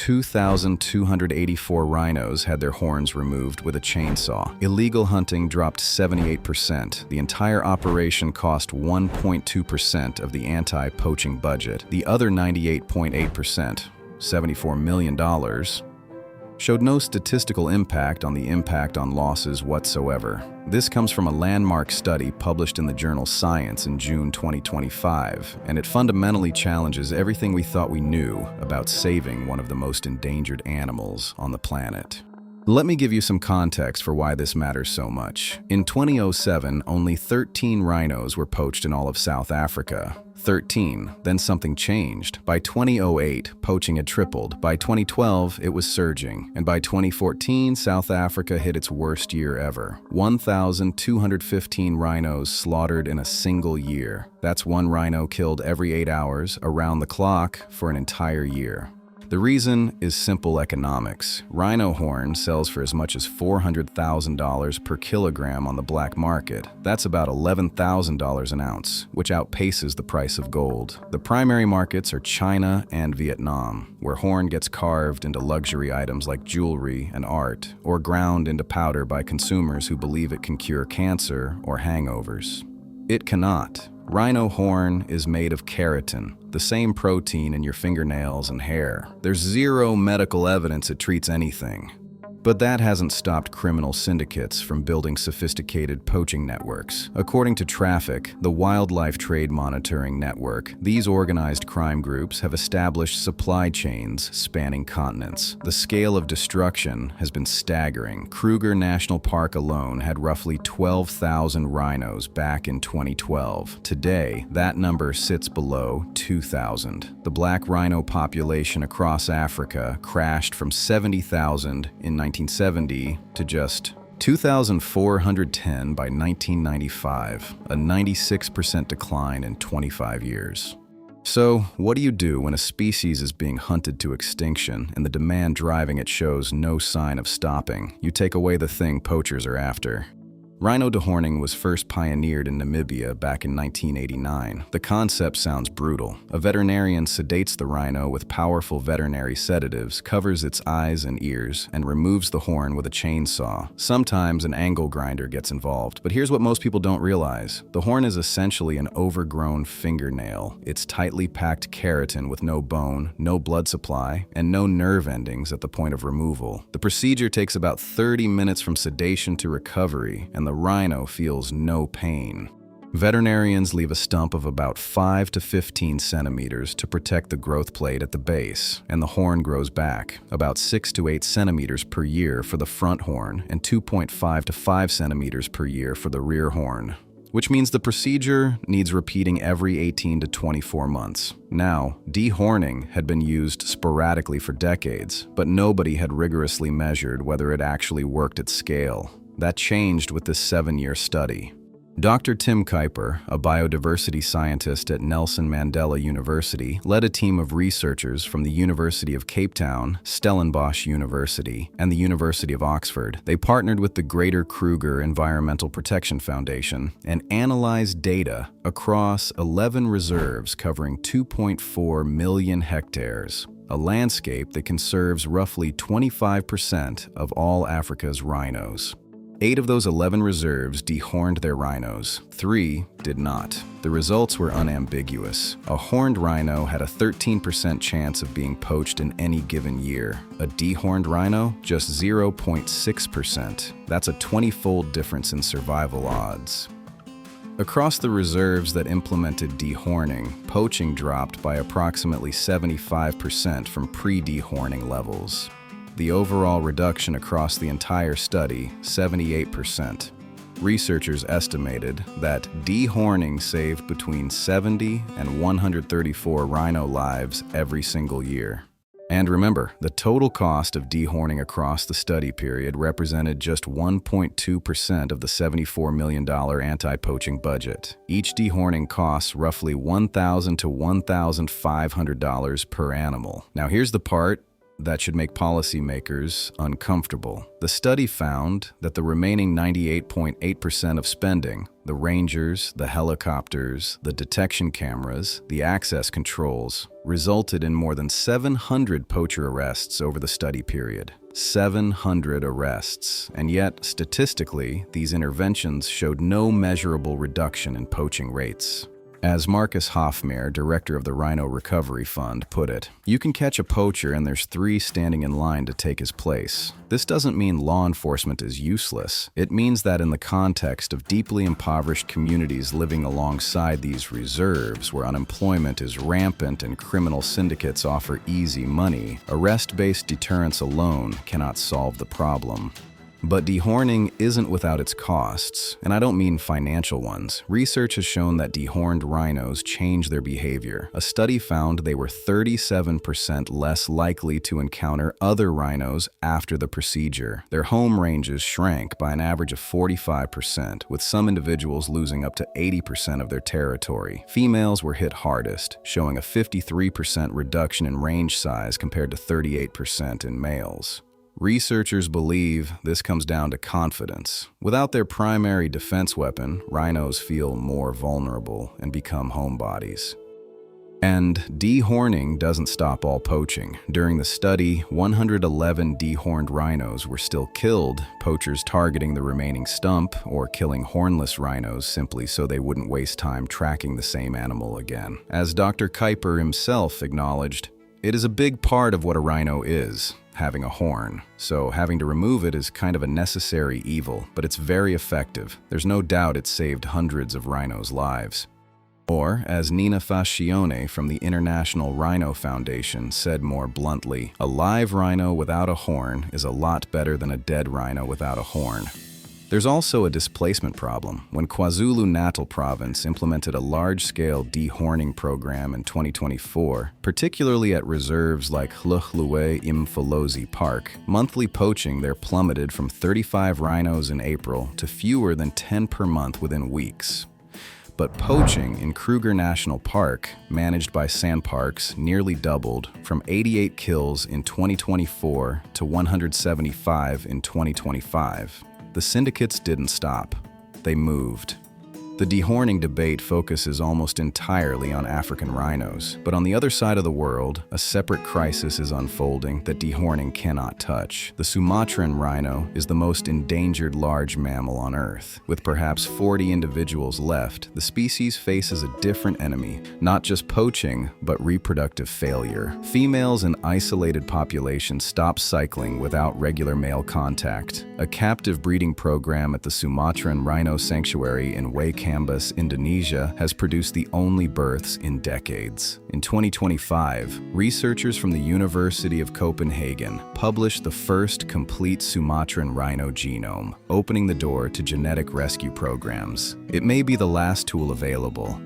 2,284 rhinos had their horns removed with a chainsaw. Illegal hunting dropped 78%. The entire operation cost 1.2% of the anti-poaching budget. The other 98.8%, $74 million, showed no statistical impact on the impact on losses whatsoever. This comes from a landmark study published in the journal Science in June 2025, and it fundamentally challenges everything we thought we knew about saving one of the most endangered animals on the planet. Let me give you some context for why this matters so much. In 2007, only 13 rhinos were poached in all of South Africa. 13, then something changed. By 2008, poaching had tripled. By 2012, it was surging. And by 2014, South Africa hit its worst year ever. 1,215 rhinos slaughtered in a single year. That's one rhino killed every 8 hours, around the clock, for an entire year. The reason is simple economics. Rhino horn sells for as much as $400,000 per kilogram on the black market. That's about $11,000 an ounce, which outpaces the price of gold. The primary markets are China and Vietnam, where horn gets carved into luxury items like jewelry and art, or ground into powder by consumers who believe it can cure cancer or hangovers. It cannot. Rhino horn is made of keratin, the same protein in your fingernails and hair. There's zero medical evidence it treats anything. But that hasn't stopped criminal syndicates from building sophisticated poaching networks. According to Traffic, the Wildlife Trade Monitoring Network, these organized crime groups have established supply chains spanning continents. The scale of destruction has been staggering. Kruger National Park alone had roughly 12,000 rhinos back in 2012. Today, that number sits below 2,000. The black rhino population across Africa crashed from 70,000 in 1970 to just 2,410 by 1995, a 96% decline in 25 years. So, what do you do when a species is being hunted to extinction and the demand driving it shows no sign of stopping? You take away the thing poachers are after. Rhino dehorning was first pioneered in Namibia back in 1989. The concept sounds brutal. A veterinarian sedates the rhino with powerful veterinary sedatives, covers its eyes and ears, and removes the horn with a chainsaw. Sometimes an angle grinder gets involved, but here's what most people don't realize. The horn is essentially an overgrown fingernail. It's tightly packed keratin with no bone, no blood supply, and no nerve endings at the point of removal. The procedure takes about 30 minutes from sedation to recovery, and the rhino feels no pain. Veterinarians leave a stump of about 5 to 15 centimeters to protect the growth plate at the base, and the horn grows back, about 6 to 8 centimeters per year for the front horn and 2.5 to 5 centimeters per year for the rear horn, which means the procedure needs repeating every 18 to 24 months. Now, dehorning had been used sporadically for decades, but nobody had rigorously measured whether it actually worked at scale. That changed with this 7-year study. Dr. Tim Kuiper, a biodiversity scientist at Nelson Mandela University, led a team of researchers from the University of Cape Town, Stellenbosch University, and the University of Oxford. They partnered with the Greater Kruger Environmental Protection Foundation and analyzed data across 11 reserves covering 2.4 million hectares, a landscape that conserves roughly 25% of all Africa's rhinos. 8 of those 11 reserves dehorned their rhinos. 3 did not. The results were unambiguous. A horned rhino had a 13% chance of being poached in any given year. A dehorned rhino, just 0.6%. That's a 20-fold difference in survival odds. Across the reserves that implemented dehorning, poaching dropped by approximately 75% from pre-dehorning levels. The overall reduction across the entire study, 78%. Researchers estimated that dehorning saved between 70 and 134 rhino lives every single year. And remember, the total cost of dehorning across the study period represented just 1.2% of the $74 million anti-poaching budget. Each dehorning costs roughly $1,000 to $1,500 per animal. Now here's the part that should make policymakers uncomfortable. The study found that the remaining 98.8% of spending, the rangers, the helicopters, the detection cameras, the access controls, resulted in more than 700 poacher arrests over the study period. 700 arrests, and yet, statistically, these interventions showed no measurable reduction in poaching rates. As Marcus Hoffmeyer, director of the Rhino Recovery Fund, put it, "You can catch a poacher and there's 3 standing in line to take his place. This doesn't mean law enforcement is useless. It means that in the context of deeply impoverished communities living alongside these reserves, where unemployment is rampant and criminal syndicates offer easy money, arrest-based deterrence alone cannot solve the problem." But dehorning isn't without its costs, and I don't mean financial ones. Research has shown that dehorned rhinos change their behavior. A study found they were 37% less likely to encounter other rhinos after the procedure. Their home ranges shrank by an average of 45%, with some individuals losing up to 80% of their territory. Females were hit hardest, showing a 53% reduction in range size compared to 38% in males. Researchers believe this comes down to confidence. Without their primary defense weapon, rhinos feel more vulnerable and become homebodies. And dehorning doesn't stop all poaching. During the study, 111 dehorned rhinos were still killed, poachers targeting the remaining stump or killing hornless rhinos simply so they wouldn't waste time tracking the same animal again. As Dr. Kuiper himself acknowledged, it is a big part of what a rhino is, having a horn. So having to remove it is kind of a necessary evil, but it's very effective. There's no doubt it saved hundreds of rhinos' lives. Or, as Nina Fascione from the International Rhino Foundation said more bluntly, a live rhino without a horn is a lot better than a dead rhino without a horn. There's also a displacement problem. When KwaZulu-Natal province implemented a large-scale dehorning program in 2024, particularly at reserves like Hluhluwe Imfolozi Park, monthly poaching there plummeted from 35 rhinos in April to fewer than 10 per month within weeks. But poaching in Kruger National Park, managed by Sandparks, nearly doubled from 88 kills in 2024 to 175 in 2025. The syndicates didn't stop. They moved. The dehorning debate focuses almost entirely on African rhinos, but on the other side of the world, a separate crisis is unfolding that dehorning cannot touch. The Sumatran rhino is the most endangered large mammal on Earth. With perhaps 40 individuals left, the species faces a different enemy, not just poaching, but reproductive failure. Females in isolated populations stop cycling without regular male contact. A captive breeding program at the Sumatran Rhino Sanctuary in Kambas, Indonesia, has produced the only births in decades. In 2025, researchers from the University of Copenhagen published the first complete Sumatran rhino genome, opening the door to genetic rescue programs. It may be the last tool available.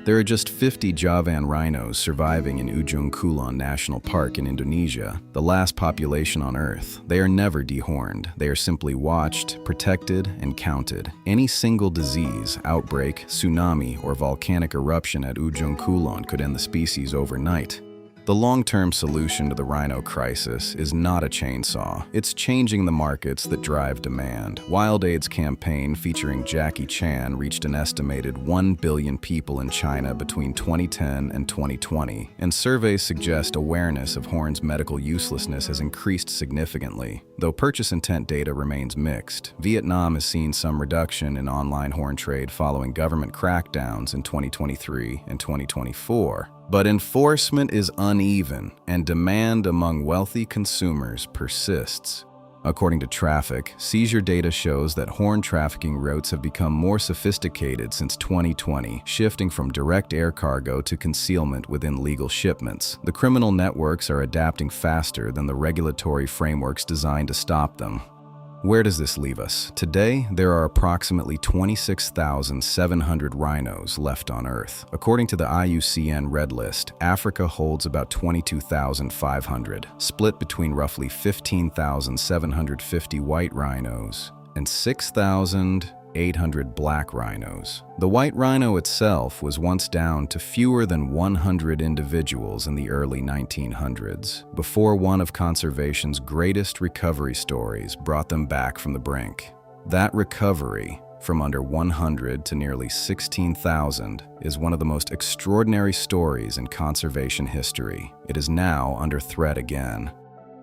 There are just 50 Javan rhinos surviving in Ujung Kulon National Park in Indonesia, the last population on Earth. They are never dehorned. They are simply watched, protected, and counted. Any single disease, outbreak, tsunami, or volcanic eruption at Ujung Kulon could end the species overnight. The long-term solution to the rhino crisis is not a chainsaw. It's changing the markets that drive demand. WildAid's campaign featuring Jackie Chan reached an estimated 1 billion people in China between 2010 and 2020, and surveys suggest awareness of horn's medical uselessness has increased significantly. Though purchase intent data remains mixed, Vietnam has seen some reduction in online horn trade following government crackdowns in 2023 and 2024. But enforcement is uneven, and demand among wealthy consumers persists. According to Traffic, seizure data shows that horn trafficking routes have become more sophisticated since 2020, shifting from direct air cargo to concealment within legal shipments. The criminal networks are adapting faster than the regulatory frameworks designed to stop them. Where does this leave us? Today, there are approximately 26,700 rhinos left on Earth. According to the IUCN Red List, Africa holds about 22,500, split between roughly 15,750 white rhinos and 6,000 800 black rhinos. The white rhino itself was once down to fewer than 100 individuals in the early 1900s, before one of conservation's greatest recovery stories brought them back from the brink. That recovery, from under 100 to nearly 16,000, is one of the most extraordinary stories in conservation history. It is now under threat again.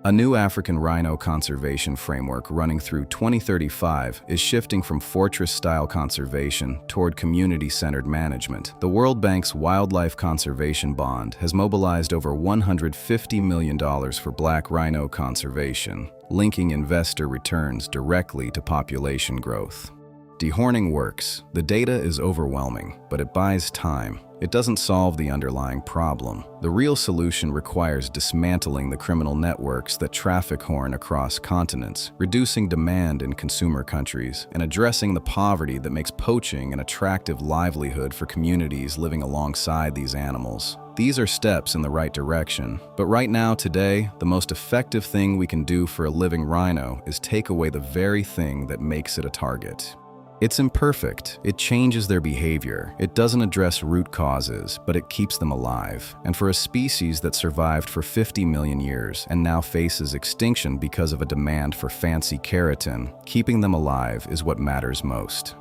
A new African rhino conservation framework running through 2035 is shifting from fortress-style conservation toward community-centered management. The World Bank's Wildlife Conservation Bond has mobilized over $150 million for black rhino conservation, linking investor returns directly to population growth. Dehorning works. The data is overwhelming, but it buys time. It doesn't solve the underlying problem. The real solution requires dismantling the criminal networks that traffic horn across continents, reducing demand in consumer countries, and addressing the poverty that makes poaching an attractive livelihood for communities living alongside these animals. These are steps in the right direction, but right now, today, the most effective thing we can do for a living rhino is take away the very thing that makes it a target. It's imperfect, it changes their behavior, it doesn't address root causes, but it keeps them alive. And for a species that survived for 50 million years and now faces extinction because of a demand for fancy keratin, keeping them alive is what matters most.